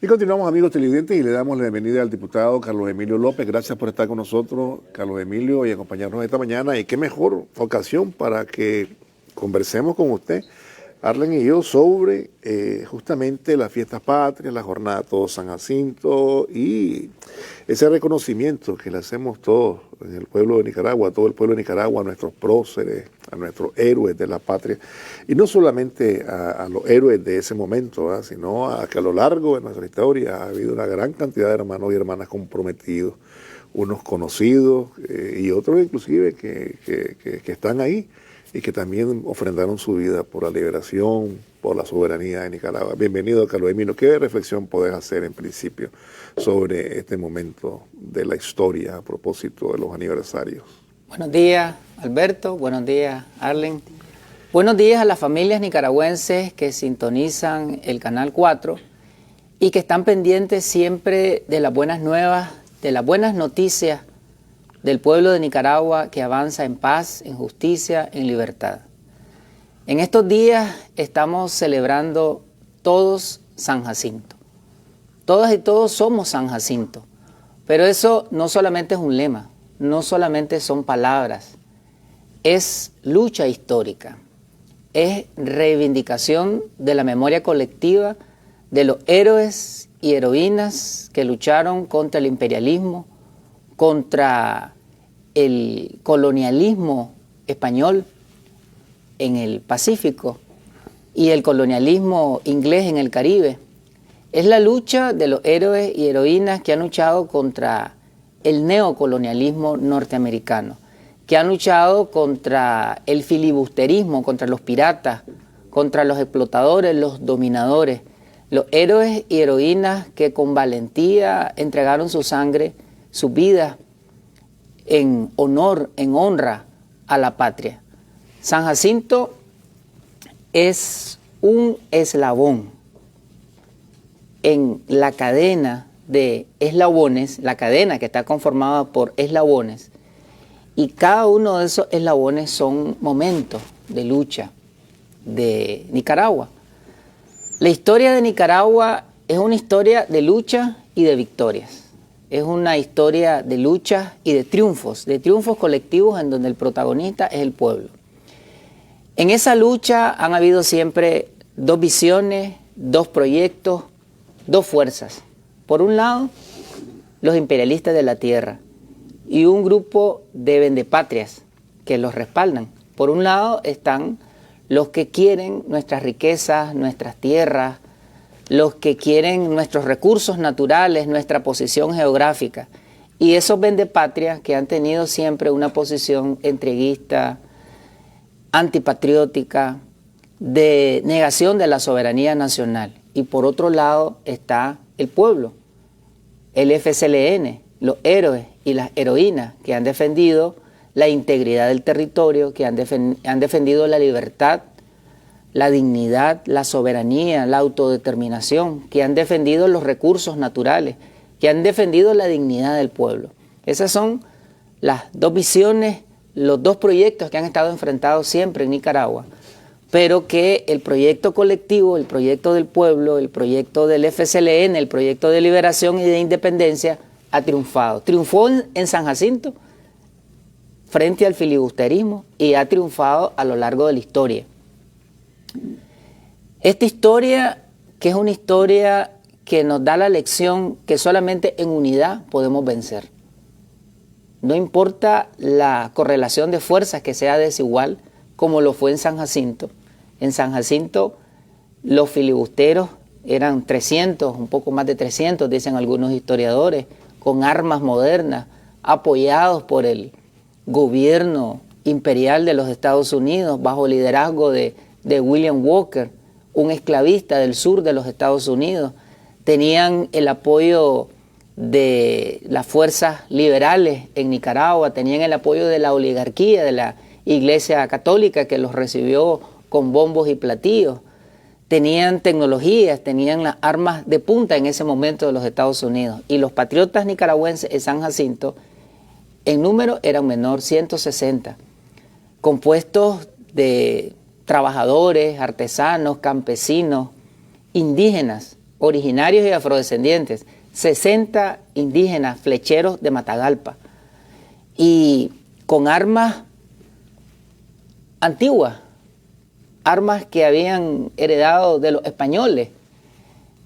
Y continuamos, amigos televidentes, y le damos la bienvenida al diputado Carlos Emilio López. Gracias por estar con nosotros, Carlos Emilio, y acompañarnos esta mañana. Y qué mejor ocasión para que conversemos con usted, Arlen y yo, sobre justamente las fiestas patrias, la jornada de Todos San Jacinto y ese reconocimiento que le hacemos todos en el pueblo de Nicaragua, a todo el pueblo de Nicaragua, a nuestros próceres, a nuestros héroes de la patria, y no solamente a los héroes de ese momento, ¿verdad?, sino a que a lo largo de nuestra historia ha habido una gran cantidad de hermanos y hermanas comprometidos, unos conocidos y otros inclusive que están ahí y que también ofrendaron su vida por la liberación, por la soberanía de Nicaragua. Bienvenido, Carlos Emilio. ¿Qué reflexión podés hacer en principio sobre este momento de la historia a propósito de los aniversarios? Buenos días, Alberto. Buenos días, Arlen. Buenos días a las familias nicaragüenses que sintonizan el Canal 4 y que están pendientes siempre de las buenas nuevas, de las buenas noticias del pueblo de Nicaragua que avanza en paz, en justicia, en libertad. En estos días estamos celebrando todos San Jacinto. Todas y todos somos San Jacinto, pero eso no solamente es un lema, no solamente son palabras, es lucha histórica, es reivindicación de la memoria colectiva de los héroes y heroínas que lucharon contra el imperialismo, contra el colonialismo español en el Pacífico y el colonialismo inglés en el Caribe. Es la lucha de los héroes y heroínas que han luchado contra el neocolonialismo norteamericano, que han luchado contra el filibusterismo, contra los piratas, contra los explotadores, los dominadores, los héroes y heroínas que con valentía entregaron su sangre, sus vidas, en honor, en honra a la patria. San Jacinto es un eslabón en la cadena de eslabones, la cadena que está conformada por eslabones, y cada uno de esos eslabones son momentos de lucha de Nicaragua. La historia de Nicaragua es una historia de lucha y de victorias. Es una historia de luchas y de triunfos colectivos en donde el protagonista es el pueblo. En esa lucha han habido siempre dos visiones, dos proyectos, dos fuerzas. Por un lado, los imperialistas de la tierra y un grupo de vendepatrias que los respaldan. Por un lado están los que quieren nuestras riquezas, nuestras tierras, los que quieren nuestros recursos naturales, nuestra posición geográfica, y esos vendepatrias que han tenido siempre una posición entreguista, antipatriótica, de negación de la soberanía nacional. Y por otro lado está el pueblo, el FCLN, los héroes y las heroínas que han defendido la integridad del territorio, que han defendido la libertad, la dignidad, la soberanía, la autodeterminación, que han defendido los recursos naturales, que han defendido la dignidad del pueblo. Esas son las dos visiones, los dos proyectos que han estado enfrentados siempre en Nicaragua, pero que el proyecto colectivo, el proyecto del pueblo, el proyecto del FCLN, el proyecto de liberación y de independencia ha triunfado. Triunfó en San Jacinto frente al filibusterismo y ha triunfado a lo largo de la historia. Esta historia, que es una historia que nos da la lección que solamente en unidad podemos vencer. No importa la correlación de fuerzas que sea desigual, como lo fue en San Jacinto. En San Jacinto los filibusteros eran 300, un poco más de 300, dicen algunos historiadores, con armas modernas, apoyados por el gobierno imperial de los Estados Unidos, bajo el liderazgo de William Walker, un esclavista del sur de los Estados Unidos. Tenían el apoyo de las fuerzas liberales en Nicaragua, tenían el apoyo de la oligarquía, de la Iglesia Católica que los recibió con bombos y platillos. Tenían tecnologías, tenían las armas de punta en ese momento de los Estados Unidos. Y los patriotas nicaragüenses en San Jacinto, en número eran menor, 160, compuestos de trabajadores, artesanos, campesinos, indígenas, originarios y afrodescendientes, 60 indígenas flecheros de Matagalpa, y con armas antiguas, armas que habían heredado de los españoles,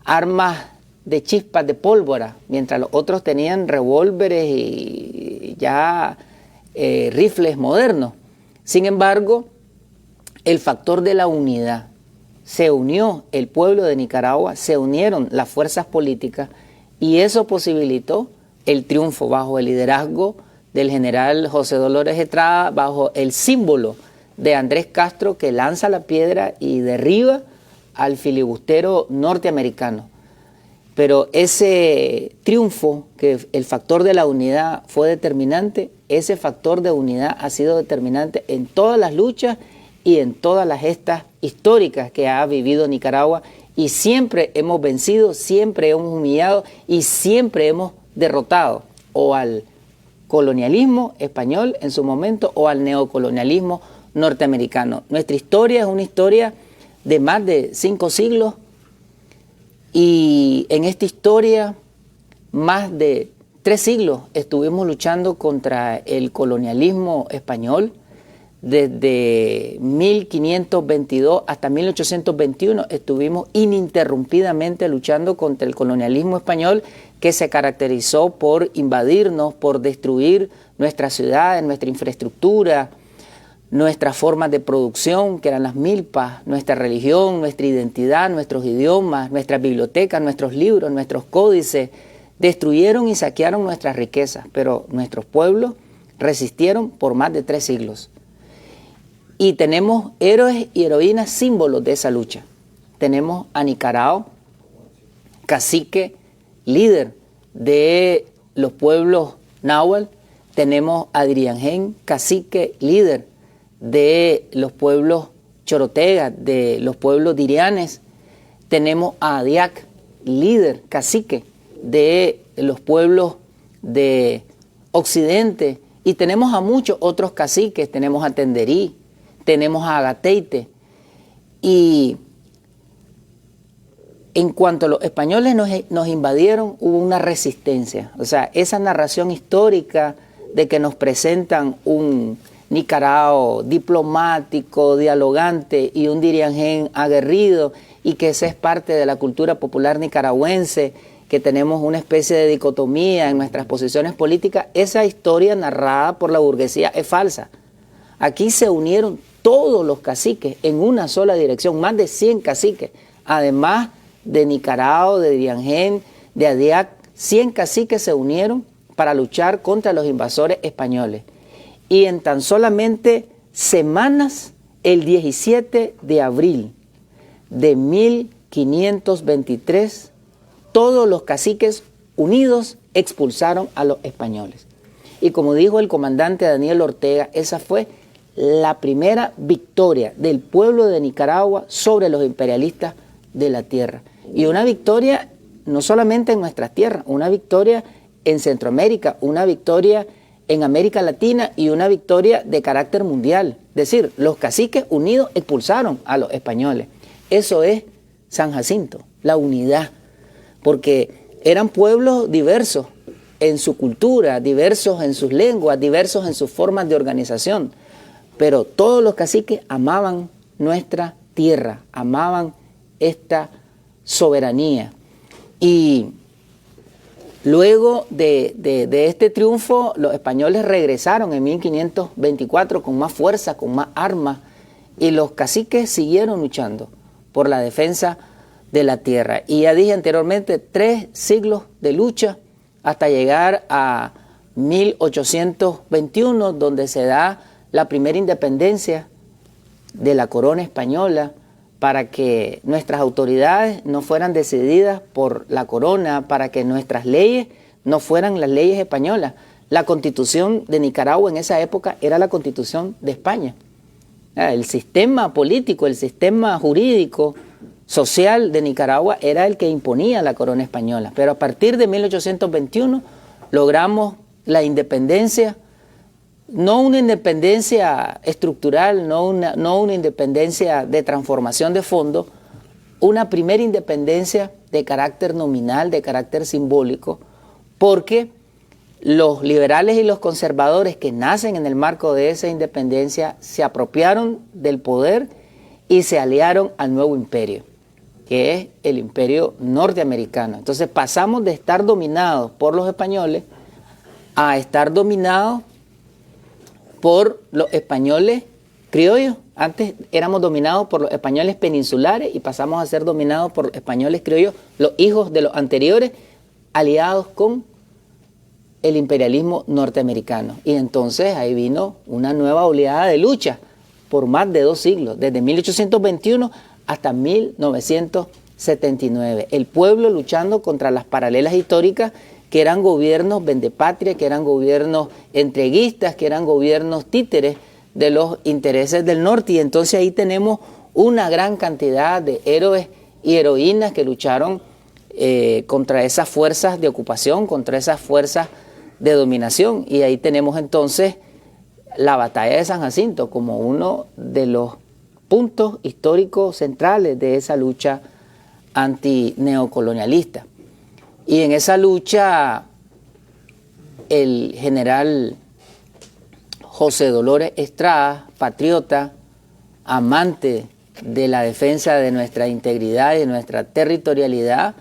armas de chispas de pólvora, mientras los otros tenían revólveres y ya rifles modernos. Sin embargo, el factor de la unidad, se unió el pueblo de Nicaragua, se unieron las fuerzas políticas y eso posibilitó el triunfo bajo el liderazgo del general José Dolores Estrada, bajo el símbolo de Andrés Castro, que lanza la piedra y derriba al filibustero norteamericano. Pero ese triunfo, que el factor de la unidad fue determinante, ese factor de unidad ha sido determinante en todas las luchas y en todas las gestas históricas que ha vivido Nicaragua, y siempre hemos vencido, siempre hemos humillado y siempre hemos derrotado o al colonialismo español en su momento o al neocolonialismo norteamericano. Nuestra historia es una historia de más de 5 siglos y en esta historia más de 3 siglos estuvimos luchando contra el colonialismo español. Desde 1522 hasta 1821 estuvimos ininterrumpidamente luchando contra el colonialismo español, que se caracterizó por invadirnos, por destruir nuestras ciudades, nuestra infraestructura, nuestras formas de producción, que eran las milpas, nuestra religión, nuestra identidad, nuestros idiomas, nuestras bibliotecas, nuestros libros, nuestros códices. Destruyeron y saquearon nuestras riquezas, pero nuestros pueblos resistieron por más de 3 siglos. Y tenemos héroes y heroínas símbolos de esa lucha. Tenemos a Nicarao, cacique, líder de los pueblos náhuatl. Tenemos a Diriangén, cacique, líder de los pueblos chorotegas, de los pueblos dirianes. Tenemos a Adiac, líder, cacique de los pueblos de Occidente. Y tenemos a muchos otros caciques. Tenemos a Tenderí, tenemos a Agateite. Y en cuanto los españoles nos invadieron, hubo una resistencia. O sea, esa narración histórica de que nos presentan un Nicarao diplomático, dialogante y un Diriangén aguerrido, y que esa es parte de la cultura popular nicaragüense, que tenemos una especie de dicotomía en nuestras posiciones políticas, esa historia narrada por la burguesía es falsa. Aquí se unieron todos los caciques en una sola dirección, más de 100 caciques, además de Nicarao, de Diriangén, de Adiac, 100 caciques se unieron para luchar contra los invasores españoles. Y en tan solamente semanas, el 17 de abril de 1523, todos los caciques unidos expulsaron a los españoles. Y como dijo el comandante Daniel Ortega, esa fue la primera victoria del pueblo de Nicaragua sobre los imperialistas de la tierra. Y una victoria no solamente en nuestras tierras, una victoria en Centroamérica, una victoria en América Latina y una victoria de carácter mundial. Es decir, los caciques unidos expulsaron a los españoles. Eso es San Jacinto, la unidad, porque eran pueblos diversos en su cultura, diversos en sus lenguas, diversos en sus formas de organización, pero todos los caciques amaban nuestra tierra, amaban esta soberanía. Y luego de este triunfo, los españoles regresaron en 1524 con más fuerza, con más armas, y los caciques siguieron luchando por la defensa de la tierra. Y ya dije anteriormente, 3 siglos de lucha hasta llegar a 1821, donde se da la primera independencia de la corona española, para que nuestras autoridades no fueran decididas por la corona, para que nuestras leyes no fueran las leyes españolas. La Constitución de Nicaragua en esa época era la Constitución de España. El sistema político, el sistema jurídico, social de Nicaragua era el que imponía la corona española. Pero a partir de 1821 logramos la independencia, no una independencia estructural, no una independencia de transformación de fondo, una primera independencia de carácter nominal, de carácter simbólico, porque los liberales y los conservadores que nacen en el marco de esa independencia se apropiaron del poder y se aliaron al nuevo imperio, que es el imperio norteamericano. Entonces pasamos de estar dominados por los españoles a estar dominados por los españoles criollos. Antes éramos dominados por los españoles peninsulares y pasamos a ser dominados por los españoles criollos, los hijos de los anteriores, aliados con el imperialismo norteamericano. Y entonces ahí vino una nueva oleada de lucha por más de 2 siglos, desde 1821 hasta 1979. El pueblo luchando contra las paralelas históricas que eran gobiernos vendepatria, que eran gobiernos entreguistas, que eran gobiernos títeres de los intereses del norte. Y entonces ahí tenemos una gran cantidad de héroes y heroínas que lucharon contra esas fuerzas de ocupación, contra esas fuerzas de dominación. Y ahí tenemos entonces la batalla de San Jacinto como uno de los puntos históricos centrales de esa lucha antineocolonialista. Y en esa lucha el general José Dolores Estrada, patriota, amante de la defensa de nuestra integridad y de nuestra territorialidad,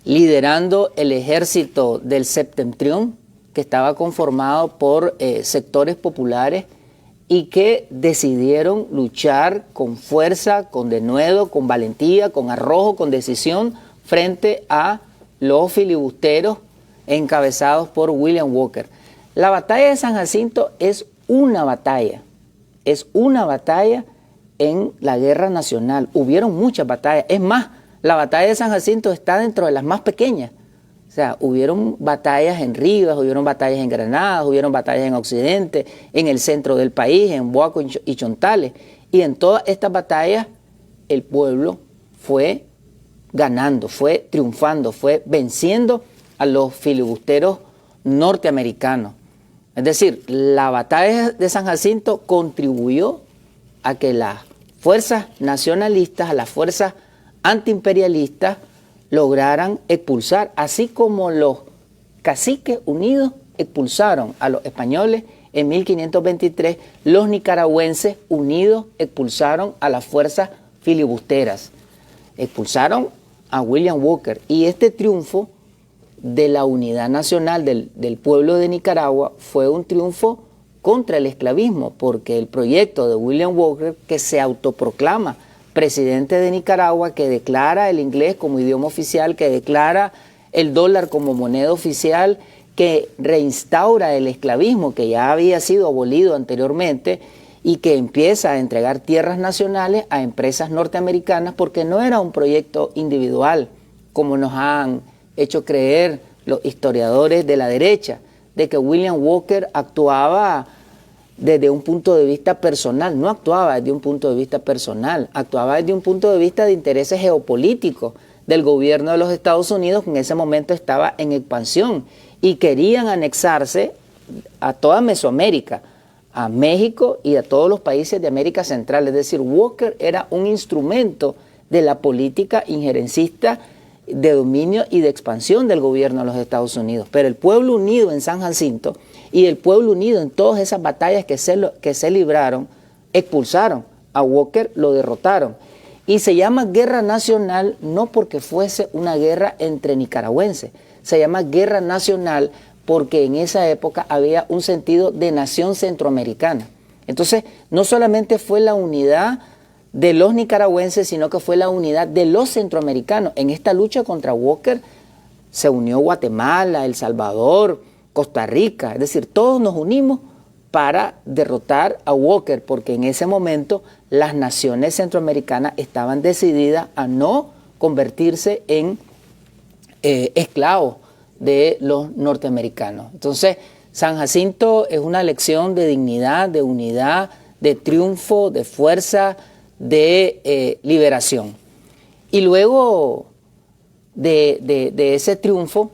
liderando el ejército del Septentrión, que estaba conformado por sectores populares y que decidieron luchar con fuerza, con denuedo, con valentía, con arrojo, con decisión, frente a los filibusteros encabezados por William Walker. La batalla de San Jacinto es una batalla en la guerra nacional. Hubieron muchas batallas, es más, la batalla de San Jacinto está dentro de las más pequeñas. O sea, hubieron batallas en Rivas, hubieron batallas en Granadas, hubieron batallas en Occidente, en el centro del país, en Boaco y Chontales. Y en todas estas batallas el pueblo fue ganando, fue triunfando, fue venciendo a los filibusteros norteamericanos. Es decir, la batalla de San Jacinto contribuyó a que las fuerzas nacionalistas, a las fuerzas antiimperialistas, lograran expulsar, así como los caciques unidos expulsaron a los españoles en 1523, los nicaragüenses unidos expulsaron a las fuerzas filibusteras, expulsaron a William Walker. Y este triunfo de la unidad nacional del pueblo de Nicaragua fue un triunfo contra el esclavismo, porque el proyecto de William Walker, que se autoproclama presidente de Nicaragua, que declara el inglés como idioma oficial, que declara el dólar como moneda oficial, que reinstaura el esclavismo que ya había sido abolido anteriormente y que empieza a entregar tierras nacionales a empresas norteamericanas, porque no era un proyecto individual, como nos han hecho creer los historiadores de la derecha, de que William Walker actuaba desde un punto de vista personal. No actuaba desde un punto de vista personal, actuaba desde un punto de vista de intereses geopolíticos del gobierno de los Estados Unidos, que en ese momento estaba en expansión y querían anexarse a toda Mesoamérica, a México y a todos los países de América Central. Es decir, Walker era un instrumento de la política injerencista de dominio y de expansión del gobierno de los Estados Unidos. Pero el pueblo unido en San Jacinto y el pueblo unido en todas esas batallas que se libraron, expulsaron a Walker, lo derrotaron. Y se llama guerra nacional no porque fuese una guerra entre nicaragüenses, se llama guerra nacional porque en esa época había un sentido de nación centroamericana. Entonces, no solamente fue la unidad de los nicaragüenses, sino que fue la unidad de los centroamericanos. En esta lucha contra Walker se unió Guatemala, El Salvador, Costa Rica, es decir, todos nos unimos para derrotar a Walker, porque en ese momento las naciones centroamericanas estaban decididas a no convertirse en esclavos de los norteamericanos. Entonces, San Jacinto es una lección de dignidad, de unidad, de triunfo, de fuerza, de liberación. Y luego de ese triunfo,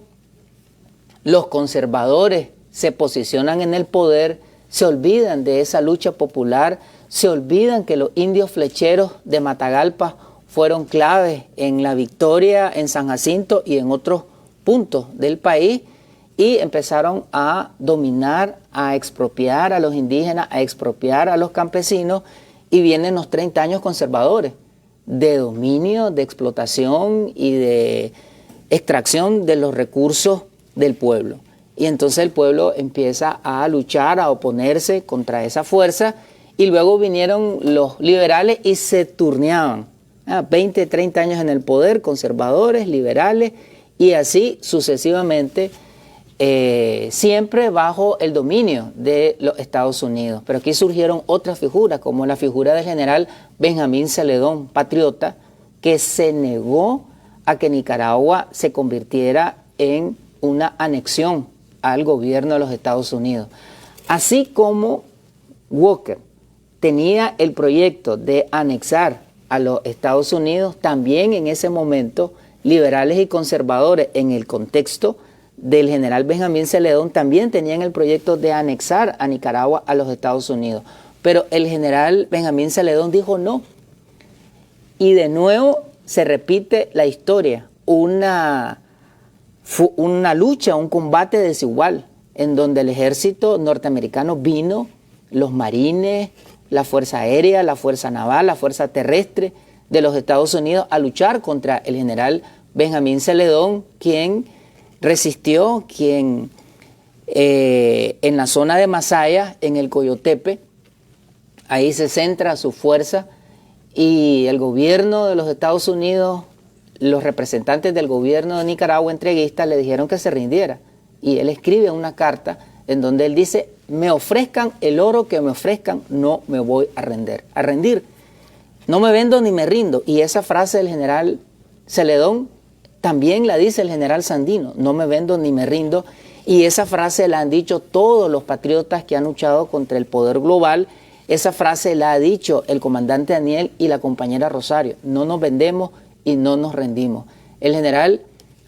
los conservadores se posicionan en el poder, se olvidan de esa lucha popular, se olvidan que los indios flecheros de Matagalpa fueron claves en la victoria en San Jacinto y en otros puntos del país, y empezaron a dominar, a expropiar a los indígenas, a expropiar a los campesinos, y vienen los 30 años conservadores de dominio, de explotación y de extracción de los recursos del pueblo. Y entonces el pueblo empieza a luchar, a oponerse contra esa fuerza, y luego vinieron los liberales y se turneaban. 20, 30 años en el poder, conservadores, liberales, y así sucesivamente, siempre bajo el dominio de los Estados Unidos. Pero aquí surgieron otras figuras, como la figura del general Benjamín Celedón, patriota, que se negó a que Nicaragua se convirtiera en una anexión al gobierno de los Estados Unidos. Así como Walker tenía el proyecto de anexar a los Estados Unidos, también en ese momento liberales y conservadores, en el contexto del general Benjamín Celedón, también tenían el proyecto de anexar a Nicaragua a los Estados Unidos. Pero el general Benjamín Celedón dijo no. Y de nuevo se repite la historia, una lucha, un combate desigual, en donde el ejército norteamericano vino, los marines, la Fuerza Aérea, la Fuerza Naval, la Fuerza Terrestre de los Estados Unidos a luchar contra el general Benjamín Celedón, quien resistió, quien en la zona de Masaya, en el Coyotepe, ahí se centra su fuerza, y el gobierno de los Estados Unidos, los representantes del gobierno de Nicaragua entreguista le dijeron que se rindiera, y él escribe una carta en donde él dice: me ofrezcan el oro que me ofrezcan, no me voy a rendir, no me vendo ni me rindo. Y esa frase del general Celedón también la dice el general Sandino: no me vendo ni me rindo. Y esa frase la han dicho todos los patriotas que han luchado contra el poder global. Esa frase la ha dicho el comandante Daniel y la compañera Rosario: no nos vendemos y no nos rendimos. El general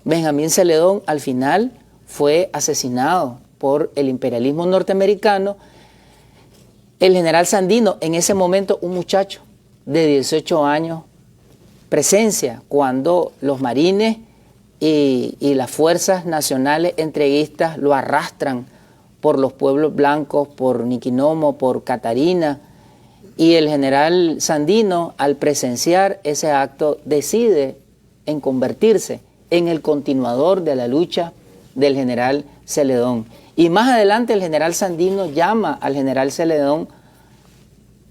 Benjamín Celedón al final fue asesinado por el imperialismo norteamericano. El general Sandino, en ese momento un muchacho de 18 años, presencia cuando los marines y las fuerzas nacionales entreguistas lo arrastran por los pueblos blancos, por Niquinomo, por Catarina, y el general Sandino, al presenciar ese acto, decide en convertirse en el continuador de la lucha del general Celedón. Y más adelante el general Sandino llama al general Celedón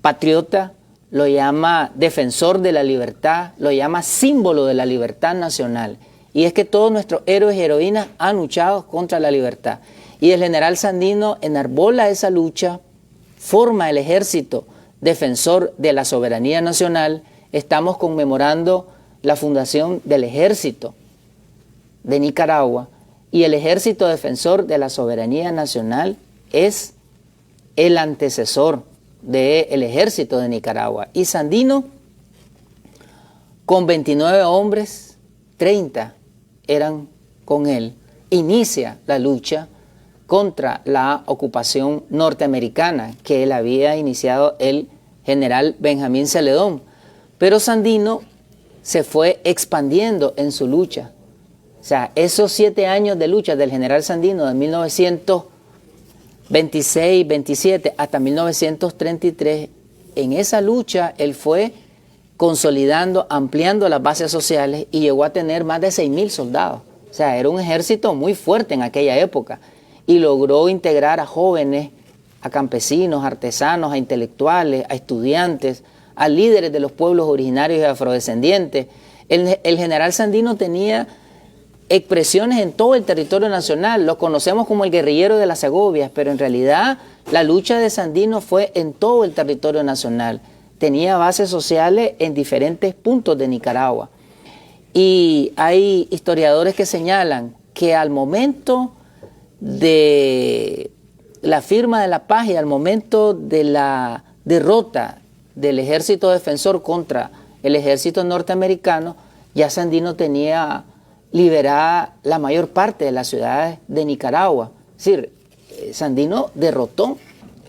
patriota, lo llama defensor de la libertad, lo llama símbolo de la libertad nacional. Y es que todos nuestros héroes y heroínas han luchado contra la libertad. Y el general Sandino enarbola esa lucha, forma el ejército defensor de la soberanía nacional. Estamos conmemorando la fundación del ejército de Nicaragua, y el ejército defensor de la soberanía nacional es el antecesor del ejército de Nicaragua. Y Sandino, con 29 hombres, 30 eran con él, inicia la lucha contra la ocupación norteamericana que él había iniciado el general Benjamín Celedón. Pero Sandino se fue expandiendo en su lucha. O sea, esos 7 años de lucha del general Sandino, de 1926-27 hasta 1933, en esa lucha él fue consolidando, ampliando las bases sociales, y llegó a tener más de 6.000 soldados. O sea, era un ejército muy fuerte en aquella época, y logró integrar a jóvenes, a campesinos, a artesanos, a intelectuales, a estudiantes, a líderes de los pueblos originarios y afrodescendientes. El general Sandino tenía expresiones en todo el territorio nacional. Lo conocemos como el guerrillero de las Segovias, pero en realidad la lucha de Sandino fue en todo el territorio nacional. Tenía bases sociales en diferentes puntos de Nicaragua. Y hay historiadores que señalan que al momento de la firma de la paz y al momento de la derrota del ejército defensor contra el ejército norteamericano, ya Sandino tenía liberada la mayor parte de las ciudades de Nicaragua. Es decir, Sandino derrotó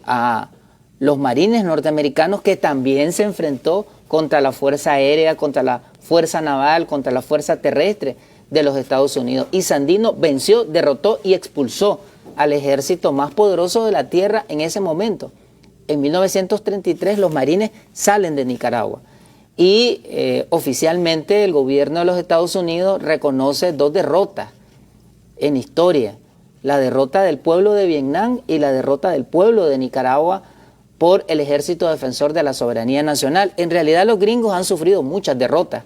a los marines norteamericanos, que también se enfrentó contra la Fuerza Aérea, contra la fuerza naval, contra la fuerza terrestre de los Estados Unidos. Y Sandino venció, derrotó y expulsó al ejército más poderoso de la tierra en ese momento. En 1933 los marines salen de Nicaragua y oficialmente el gobierno de los Estados Unidos reconoce dos derrotas en historia: la derrota del pueblo de Vietnam y la derrota del pueblo de Nicaragua por el Ejército Defensor de la Soberanía Nacional. En realidad los gringos han sufrido muchas derrotas.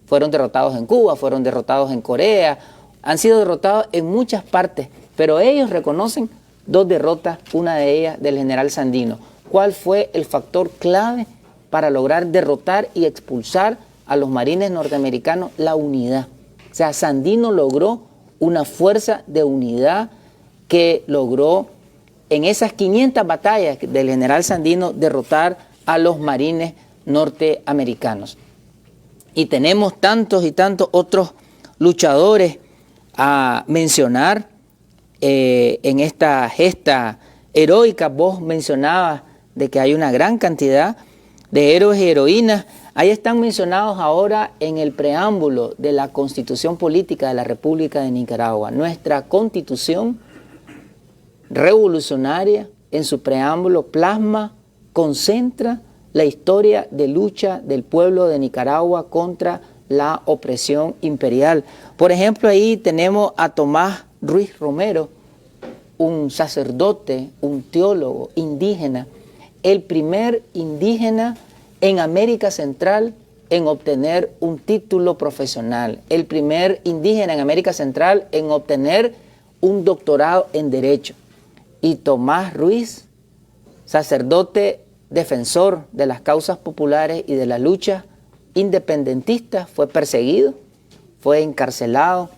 Fueron derrotados en Cuba, fueron derrotados en Corea, han sido derrotados en muchas partes, pero ellos reconocen dos derrotas, una de ellas del general Sandino. ¿Cuál fue el factor clave para lograr derrotar y expulsar a los marines norteamericanos? La unidad. O sea, Sandino logró una fuerza de unidad que logró en esas 500 batallas del general Sandino derrotar a los marines norteamericanos. Y tenemos tantos y tantos otros luchadores a mencionar en esta gesta heroica. Vos mencionabas de que hay una gran cantidad de héroes y heroínas. Ahí están mencionados ahora en el preámbulo de la Constitución Política de la República de Nicaragua. Nuestra Constitución revolucionaria, en su preámbulo, plasma, concentra la historia de lucha del pueblo de Nicaragua contra la opresión imperial. Por ejemplo, ahí tenemos a Tomás Ruiz Romero, un sacerdote, un teólogo indígena, el primer indígena en América Central en obtener un título profesional, el primer indígena en América Central en obtener un doctorado en Derecho. Y Tomás Ruiz, sacerdote defensor de las causas populares y de la lucha independentista, fue perseguido, fue encarcelado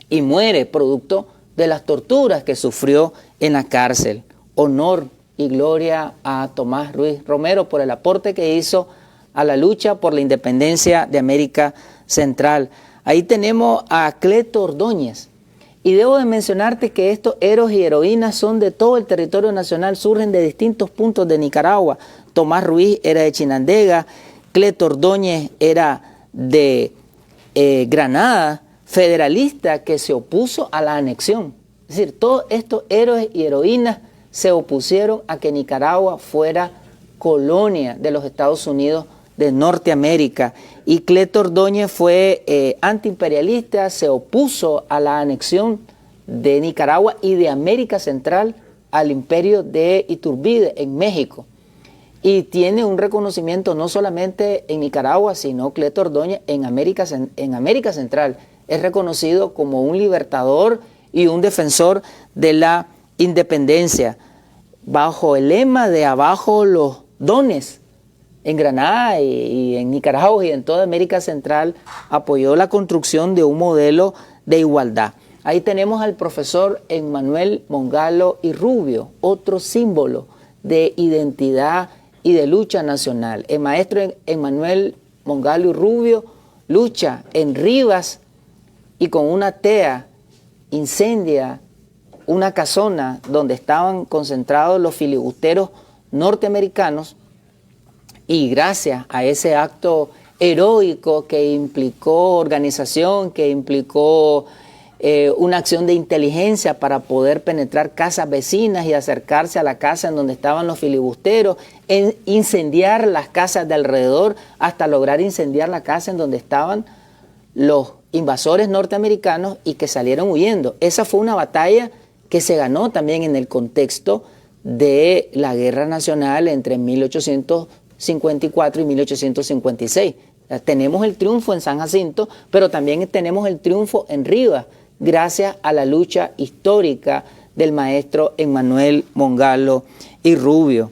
y muere producto de las torturas que sufrió en la cárcel. Honor y gloria a Tomás Ruiz Romero por el aporte que hizo a la lucha por la independencia de América Central. Ahí tenemos a Cleto Ordóñez. Y debo de mencionarte que estos héroes y heroínas son de todo el territorio nacional, surgen de distintos puntos de Nicaragua. Tomás Ruiz era de Chinandega, Cleto Ordóñez era de Granada, federalista que se opuso a la anexión. Es decir, todos estos héroes y heroínas se opusieron a que Nicaragua fuera colonia de los Estados Unidos de Norteamérica. Y Cleto Ordóñez fue antiimperialista, se opuso a la anexión de Nicaragua y de América Central al imperio de Iturbide en México. Y tiene un reconocimiento no solamente en Nicaragua, sino Cleto Ordóñez en América Central. Es reconocido como un libertador y un defensor de la independencia, bajo el lema de abajo los dones. En Granada y en Nicaragua y en toda América Central apoyó la construcción de un modelo de igualdad. Ahí tenemos al profesor Emmanuel Mongalo y Rubio, otro símbolo de identidad y de lucha nacional. El maestro Emmanuel Mongalo y Rubio lucha en Rivas y con una tea incendia una casona donde estaban concentrados los filibusteros norteamericanos. Y gracias a ese acto heroico que implicó organización, que implicó una acción de inteligencia para poder penetrar casas vecinas y acercarse a la casa en donde estaban los filibusteros, incendiar las casas de alrededor hasta lograr incendiar la casa en donde estaban los invasores norteamericanos y que salieron huyendo. Esa fue una batalla que se ganó también en el contexto de la Guerra Nacional entre 1854 y 1856. Tenemos el triunfo en San Jacinto, pero también tenemos el triunfo en Rivas, gracias a la lucha histórica del maestro Emmanuel Mongalo y Rubio.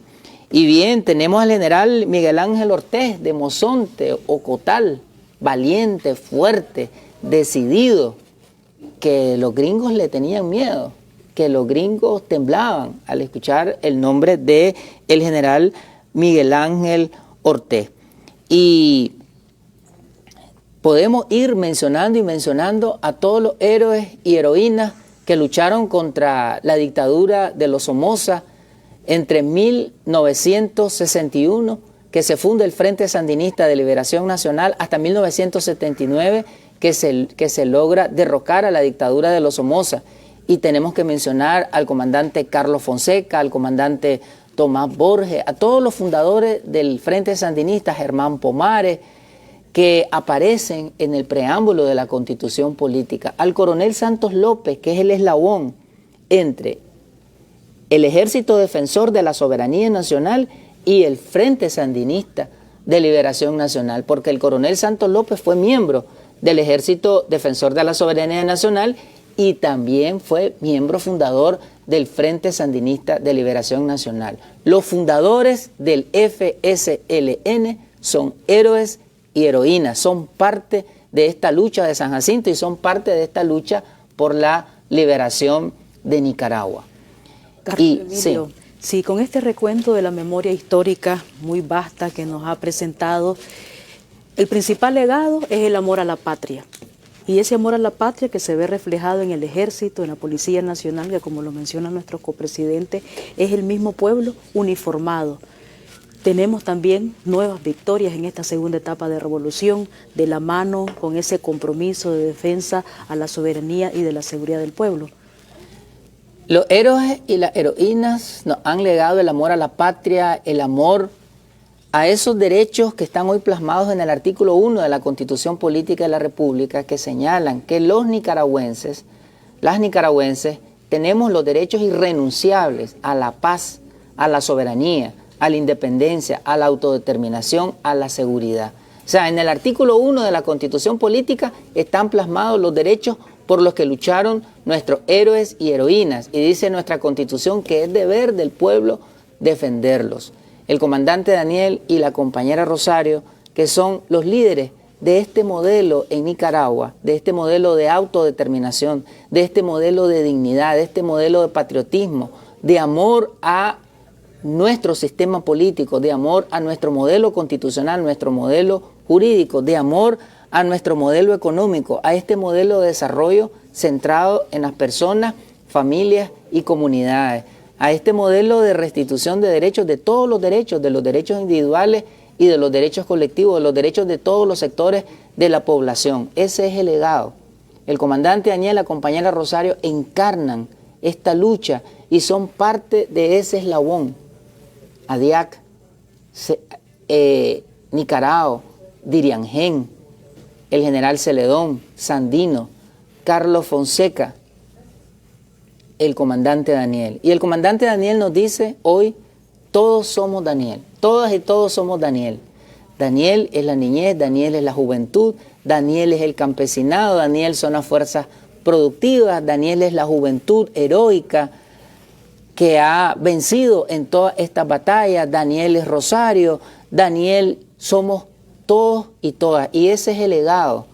Y bien, tenemos al general Miguel Ángel Ortez de Mozonte, Ocotal, valiente, fuerte, decidido, que los gringos le tenían miedo, que los gringos temblaban al escuchar el nombre de el general Miguel Ángel Ortez. Y podemos ir mencionando y mencionando a todos los héroes y heroínas que lucharon contra la dictadura de los Somoza entre 1961 que se funda el Frente Sandinista de Liberación Nacional hasta 1979, que se logra derrocar a la dictadura de los Somoza. Y tenemos que mencionar al comandante Carlos Fonseca, al comandante Tomás Borges, a todos los fundadores del Frente Sandinista, Germán Pomares, que aparecen en el preámbulo de la Constitución Política, al coronel Santos López, que es el eslabón entre el Ejército Defensor de la Soberanía Nacional y el Frente Sandinista de Liberación Nacional, porque el coronel Santos López fue miembro del Ejército Defensor de la Soberanía Nacional y también fue miembro fundador del Frente Sandinista de Liberación Nacional. Los fundadores del FSLN son héroes y heroínas, son parte de esta lucha de San Jacinto y son parte de esta lucha por la liberación de Nicaragua. Carlos Emilio, sí, con este recuento de la memoria histórica muy vasta que nos ha presentado, el principal legado es el amor a la patria. Y ese amor a la patria que se ve reflejado en el Ejército, en la Policía Nacional, que como lo menciona nuestro copresidente, es el mismo pueblo uniformado. Tenemos también nuevas victorias en esta segunda etapa de revolución, de la mano con ese compromiso de defensa a la soberanía y de la seguridad del pueblo. Los héroes y las heroínas nos han legado el amor a la patria, el amor a esos derechos que están hoy plasmados en el artículo 1 de la Constitución Política de la República, que señalan que los nicaragüenses, las nicaragüenses, tenemos los derechos irrenunciables a la paz, a la soberanía, a la independencia, a la autodeterminación, a la seguridad. O sea, en el artículo 1 de la Constitución Política están plasmados los derechos por los que lucharon nuestros héroes y heroínas. Y dice nuestra Constitución que es deber del pueblo defenderlos. El comandante Daniel y la compañera Rosario, que son los líderes de este modelo en Nicaragua, de este modelo de autodeterminación, de este modelo de dignidad, de este modelo de patriotismo, de amor a nuestro sistema político, de amor a nuestro modelo constitucional, nuestro modelo jurídico, de amor a nuestro modelo económico, a este modelo de desarrollo centrado en las personas, familias y comunidades, a este modelo de restitución de derechos, de todos los derechos, de los derechos individuales y de los derechos colectivos, de los derechos de todos los sectores de la población. Ese es el legado. El comandante Daniel, la compañera Rosario encarnan esta lucha y son parte de ese eslabón. Adiac, Nicarao, Diriangén, el general Celedón, Sandino, Carlos Fonseca, el comandante Daniel. Y el comandante Daniel nos dice hoy, todos somos Daniel, todas y todos somos Daniel. Daniel es la niñez, Daniel es la juventud, Daniel es el campesinado, Daniel son las fuerzas productivas, Daniel es la juventud heroica que ha vencido en todas estas batallas, Daniel es Rosario, Daniel somos todos y todas. Y ese es el legado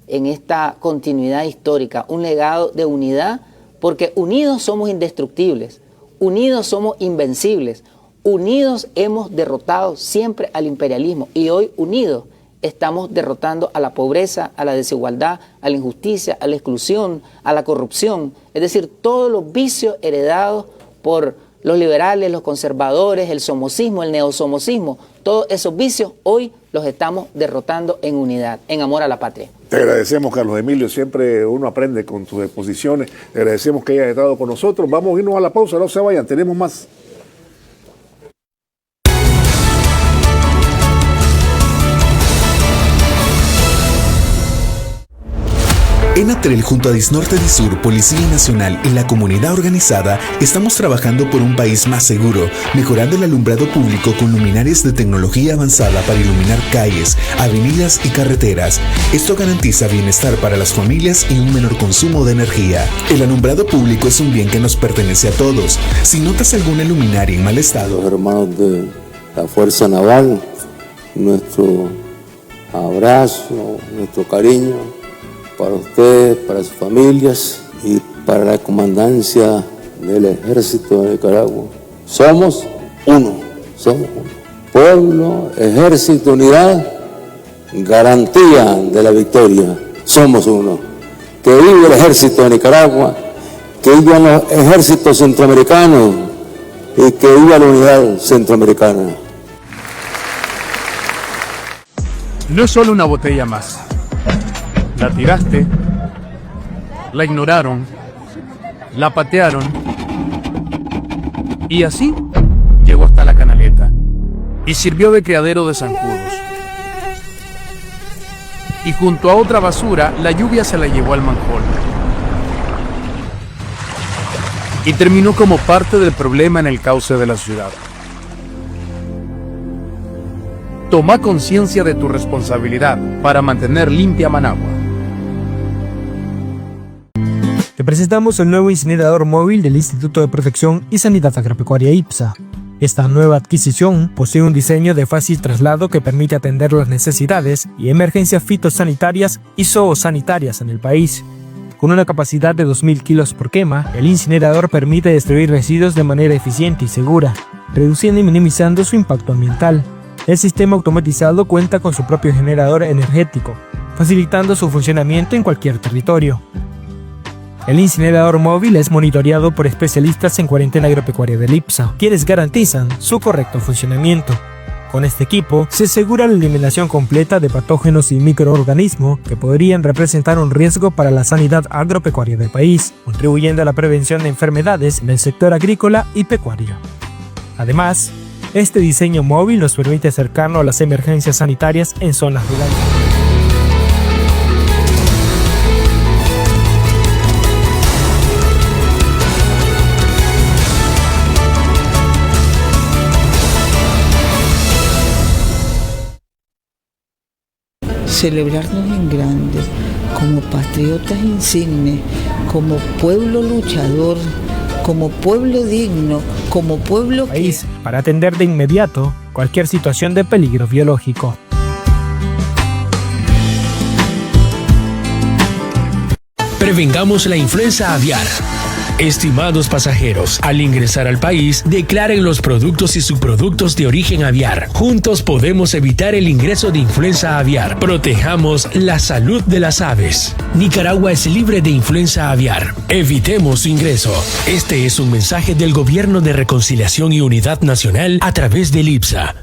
en esta continuidad histórica, un legado de unidad, porque unidos somos indestructibles, unidos somos invencibles, unidos hemos derrotado siempre al imperialismo y hoy unidos estamos derrotando a la pobreza, a la desigualdad, a la injusticia, a la exclusión, a la corrupción, es decir, todos los vicios heredados por los liberales, los conservadores, el somocismo, el neosomocismo, todos esos vicios hoy los estamos derrotando en unidad, en amor a la patria. Te agradecemos, Carlos Emilio, siempre uno aprende con tus exposiciones, te agradecemos que hayas estado con nosotros, vamos a irnos a la pausa, no se vayan, tenemos más. En Atrel, junto a Disnorte Disur, Policía Nacional y la comunidad organizada, estamos trabajando por un país más seguro, mejorando el alumbrado público con luminarias de tecnología avanzada para iluminar calles, avenidas y carreteras. Esto garantiza bienestar para las familias y un menor consumo de energía. El alumbrado público es un bien que nos pertenece a todos. Si notas alguna luminaria en mal estado... Los hermanos de la Fuerza Naval, nuestro abrazo, nuestro cariño para ustedes, para sus familias y para la comandancia del Ejército de Nicaragua. Somos uno. Pueblo, Ejército, unidad, garantía de la victoria. Somos uno. Que viva el Ejército de Nicaragua, que vivan los ejércitos centroamericanos y que viva la unidad centroamericana. No es solo una botella más. La tiraste, la ignoraron, la patearon y así llegó hasta la canaleta y sirvió de criadero de zancudos. Y junto a otra basura, la lluvia se la llevó al manjol. Y terminó como parte del problema en el cauce de la ciudad. Toma conciencia de tu responsabilidad para mantener limpia Managua. Te presentamos el nuevo incinerador móvil del Instituto de Protección y Sanidad Agropecuaria IPSA. Esta nueva adquisición posee un diseño de fácil traslado que permite atender las necesidades y emergencias fitosanitarias y zoosanitarias en el país. Con una capacidad de 2.000 kilos por quema, el incinerador permite destruir residuos de manera eficiente y segura, reduciendo y minimizando su impacto ambiental. El sistema automatizado cuenta con su propio generador energético, facilitando su funcionamiento en cualquier territorio. El incinerador móvil es monitoreado por especialistas en cuarentena agropecuaria del IPSA, quienes garantizan su correcto funcionamiento. Con este equipo se asegura la eliminación completa de patógenos y microorganismos que podrían representar un riesgo para la sanidad agropecuaria del país, contribuyendo a la prevención de enfermedades en el sector agrícola y pecuario. Además, este diseño móvil nos permite acercarnos a las emergencias sanitarias en zonas rurales. Celebrarnos en grande, como patriotas insignes, como pueblo luchador, como pueblo digno, como pueblo país para atender de inmediato cualquier situación de peligro biológico. Prevengamos la influenza aviar. Estimados pasajeros, al ingresar al país, declaren los productos y subproductos de origen aviar. Juntos podemos evitar el ingreso de influenza aviar. Protejamos la salud de las aves. Nicaragua es libre de influenza aviar. Evitemos su ingreso. Este es un mensaje del Gobierno de Reconciliación y Unidad Nacional a través del IPSA.